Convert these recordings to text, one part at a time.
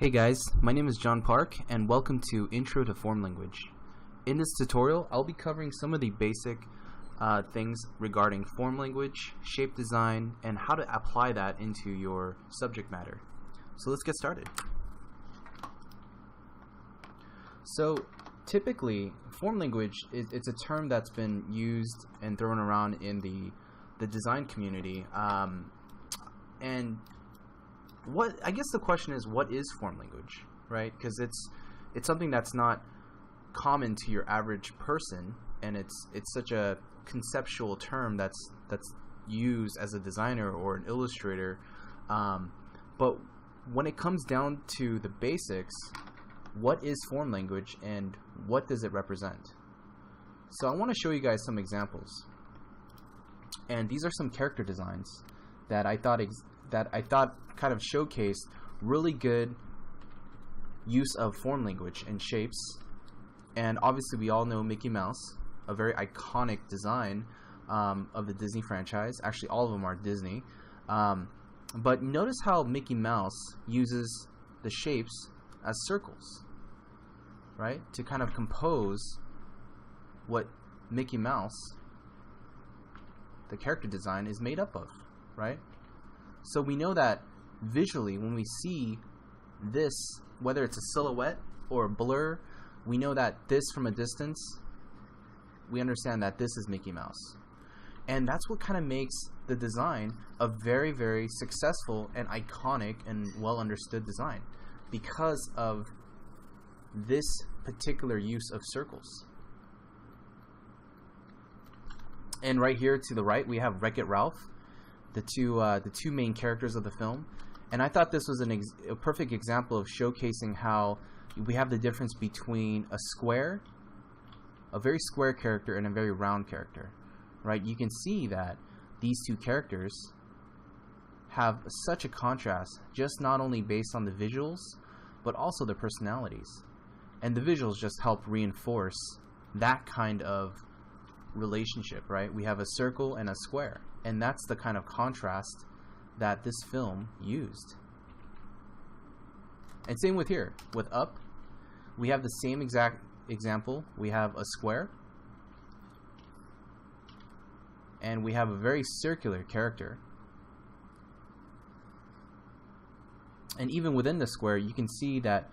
Hey guys, my name is John Park and welcome to Intro to Form Language. In this tutorial, I'll be covering some of the basic things regarding form language, shape design, and how to apply that into your subject matter. So let's get started. So typically, form language, it's a term that's been used and thrown around in the design community. And I guess the question is, what is form language, right? Because it's something that's not common to your average person, and it's such a conceptual term that's used as a designer or an illustrator. But when it comes down to the basics, what is form language and what does it represent? So I want to show you guys some examples, and these are some character designs that I thought kind of showcased really good use of form language and shapes. And obviously we all know Mickey Mouse, a very iconic design of the Disney franchise. Actually, all of them are Disney. But notice how Mickey Mouse uses the shapes as circles, right? To kind of compose what Mickey Mouse, the character design, is made up of, right? So we know that visually, when we see this, whether it's a silhouette or a blur, we know that this from a distance, we understand that this is Mickey Mouse. And that's what kind of makes the design a very, very successful and iconic and well understood design, because of this particular use of circles. And right here to the right, we have Wreck-It Ralph, the two main characters of the film. And I thought this was a perfect example of showcasing how we have the difference between a very square character and a very round character, right? You can see that these two characters have such a contrast, just not only based on the visuals, but also their personalities. And the visuals just help reinforce that kind of relationship, right? We have a circle and a square, and that's the kind of contrast that this film used. And same with here, with Up, we have the same exact example. We have a square, and we have a very circular character. And even within the square, you can see that,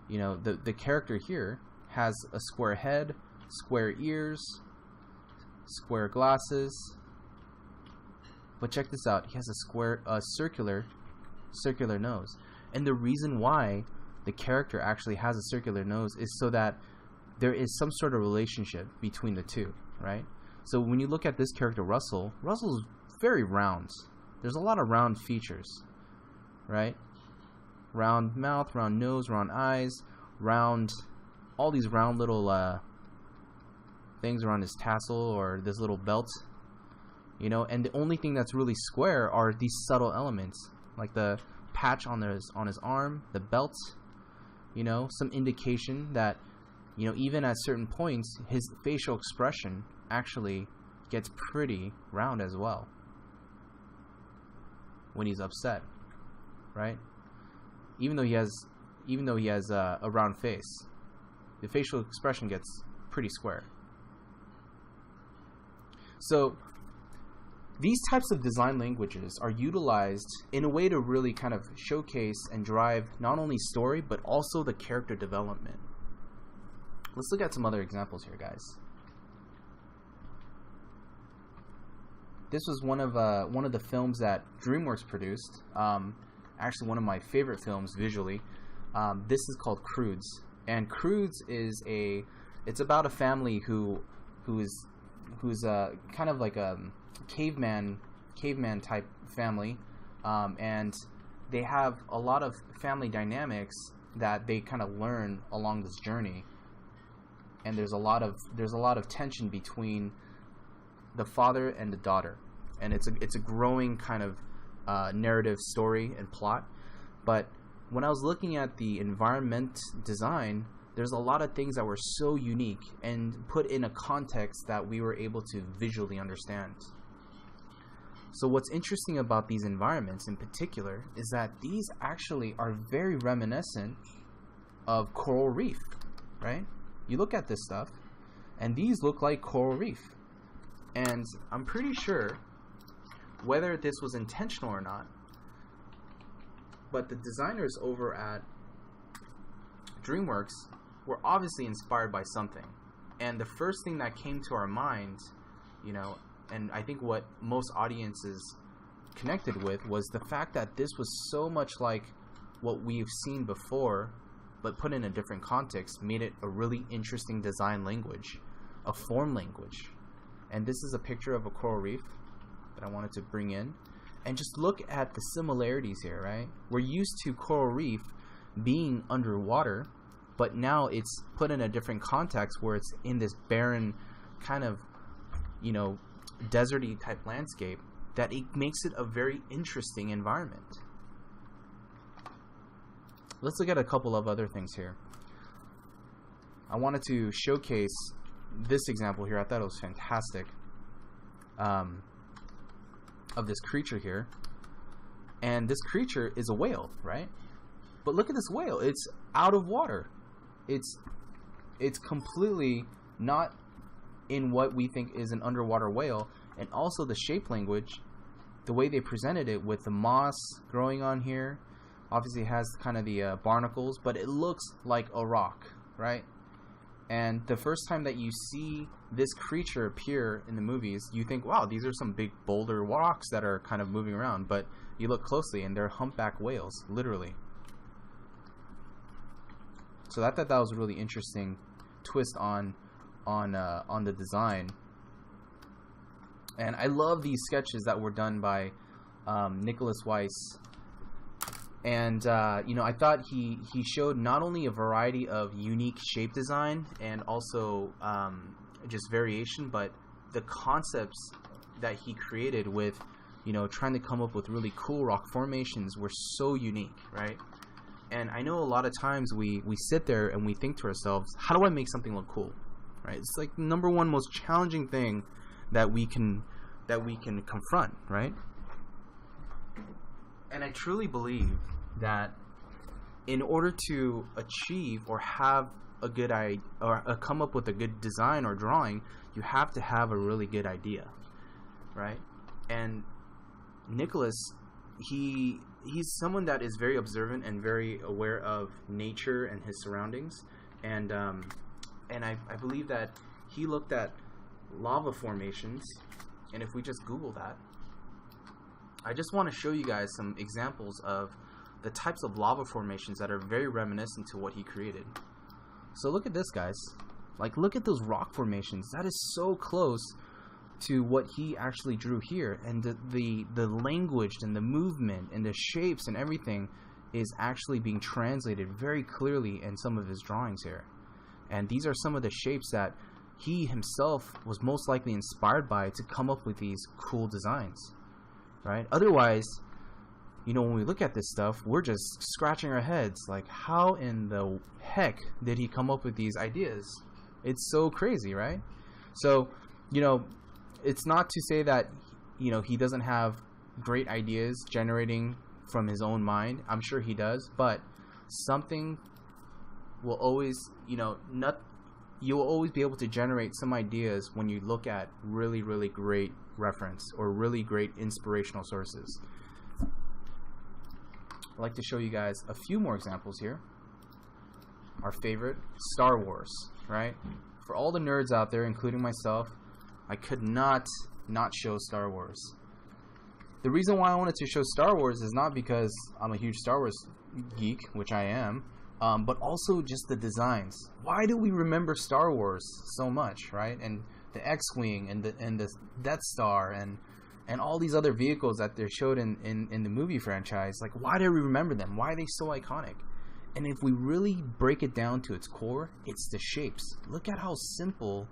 you know, the character here has a square head, square ears, square glasses. But check this out, he has a circular nose. And the reason why the character actually has a circular nose is so that there is some sort of relationship between the two, right? So when you look at this character, Russell's very round. There's a lot of round features, right? Round mouth, round nose, round eyes, all these round little things around his tassel or this little belt. You know, and the only thing that's really square are these subtle elements, like the patch on his arm, the belt, you know, some indication that, you know, even at certain points, his facial expression actually gets pretty round as well when he's upset, right? Even though he has a round face, the facial expression gets pretty square. So these types of design languages are utilized in a way to really kind of showcase and drive not only story, but also the character development. Let's look at some other examples here, guys. This was one of the films that DreamWorks produced. Actually, one of my favorite films visually. This is called Croods, and Croods it's about a family who's kind of like a caveman type family, and they have a lot of family dynamics that they kind of learn along this journey. And there's a lot of tension between the father and the daughter, and it's a growing kind of narrative story and plot. But when I was looking at the environment design, there's a lot of things that were so unique and put in a context that we were able to visually understand. So what's interesting about these environments in particular is that these actually are very reminiscent of coral reef, right? You look at this stuff, and these look like coral reef. And I'm pretty sure, whether this was intentional or not, but the designers over at DreamWorks were obviously inspired by something. And the first thing that came to our minds, you know, and I think what most audiences connected with, was the fact that this was so much like what we've seen before, but put in a different context, made it a really interesting design language, a form language. And this is a picture of a coral reef that I wanted to bring in. And just look at the similarities here, right? We're used to coral reef being underwater, but now it's put in a different context where it's in this barren kind of, you know, deserty type landscape, that it makes it a very interesting environment. Let's look at a couple of other things here. I wanted to showcase this example here. I thought it was fantastic, of this creature here. And this creature is a whale, right? But look at this whale. It's out of water. It's completely not in what we think is an underwater whale. And also the shape language, the way they presented it with the moss growing on here, obviously it has kind of the barnacles, but it looks like a rock, right? And the first time that you see this creature appear in the movies, you think, wow, these are some big boulder rocks that are kind of moving around. But you look closely and they're humpback whales, literally. So I thought that was a really interesting twist on the design. And I love these sketches that were done by Nicholas Weiss. And you know, I thought he showed not only a variety of unique shape design and also just variation, but the concepts that he created with, you know, trying to come up with really cool rock formations were so unique, right? And I know a lot of times we sit there and we think to ourselves, how do I make something look cool, right? It's like the number one most challenging thing that we can confront, right? And I truly believe that in order to achieve or have a good idea or come up with a good design or drawing, you have to have a really good idea, right? And Nicholas, he's someone that is very observant and very aware of nature and his surroundings, and I believe that he looked at lava formations. And if we just Google that, I just want to show you guys some examples of the types of lava formations that are very reminiscent to what he created. So look at this, guys. Like, look at those rock formations. That is so close to what he actually drew here. And the language and the movement and the shapes and everything is actually being translated very clearly in some of his drawings here. And these are some of the shapes that he himself was most likely inspired by to come up with these cool designs, right? Otherwise, you know, when we look at this stuff, we're just scratching our heads like, how in the heck did he come up with these ideas? It's so crazy, right? So, you know, it's not to say that, you know, he doesn't have great ideas generating from his own mind. I'm sure he does, but something will always, you know, you will always be able to generate some ideas when you look at really, really great reference or really great inspirational sources. I'd like to show you guys a few more examples here. Our favorite, Star Wars, right? For all the nerds out there, including myself, I could not show Star Wars. The reason why I wanted to show Star Wars is not because I'm a huge Star Wars geek, which I am, but also just the designs. Why do we remember Star Wars so much, right? And the X-Wing and the Death Star and all these other vehicles that they showed in the movie franchise. Like, why do we remember them? Why are they so iconic? And if we really break it down to its core, it's the shapes. Look at how simple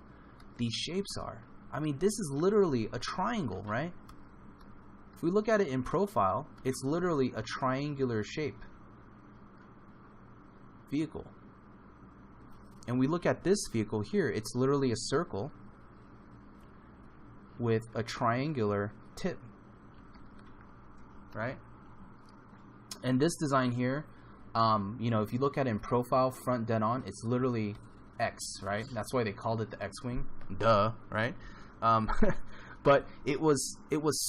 these shapes are. I mean, this is literally a triangle, right? If we look at it in profile, it's literally a triangular shape vehicle. And we look at this vehicle here, it's literally a circle with a triangular tip. right? And this design here, if you look at it in profile, front dead on, it's literally X, right? That's why they called it the X-Wing. Duh, right? But it was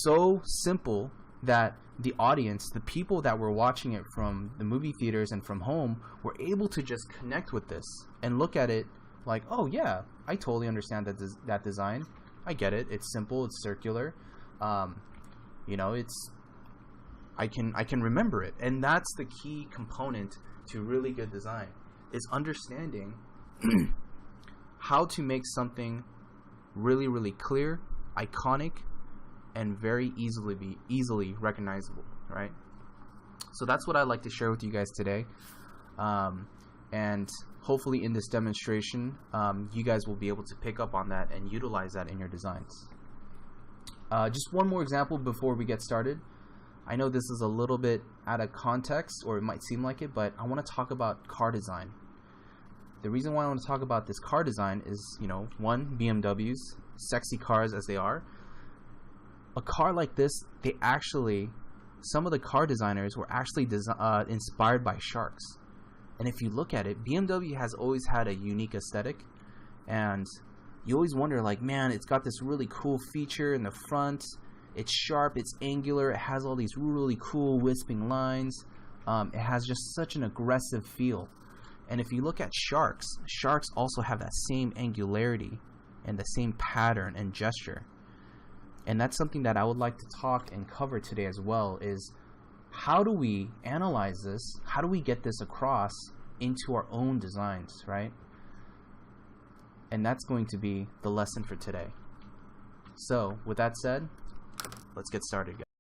so simple that the audience, the people that were watching it from the movie theaters and from home, were able to just connect with this and look at it like, oh yeah, I totally understand that design. I get it. It's simple. It's circular. It's I can remember it, and that's the key component to really good design, is understanding how to make something really, really clear, iconic, and very easily recognizable, right? So that's what I'd like to share with you guys today, and hopefully in this demonstration, you guys will be able to pick up on that and utilize that in your designs. Just one more example before we get started. I know this is a little bit out of context, or it might seem like it, but I want to talk about car design. The reason why I want to talk about this car design is, one, BMWs, sexy cars as they are. A car like this, some of the car designers were actually inspired by sharks. And if you look at it, BMW has always had a unique aesthetic, and you always wonder, like, man, it's got this really cool feature in the front. It's sharp, it's angular, it has all these really cool wisping lines. It has just such an aggressive feel. And if you look at sharks also have that same angularity and the same pattern and gesture. And that's something that I would like to talk and cover today as well, is how do we analyze this? How do we get this across into our own designs, right? And that's going to be the lesson for today. So, with that said, let's get started, guys.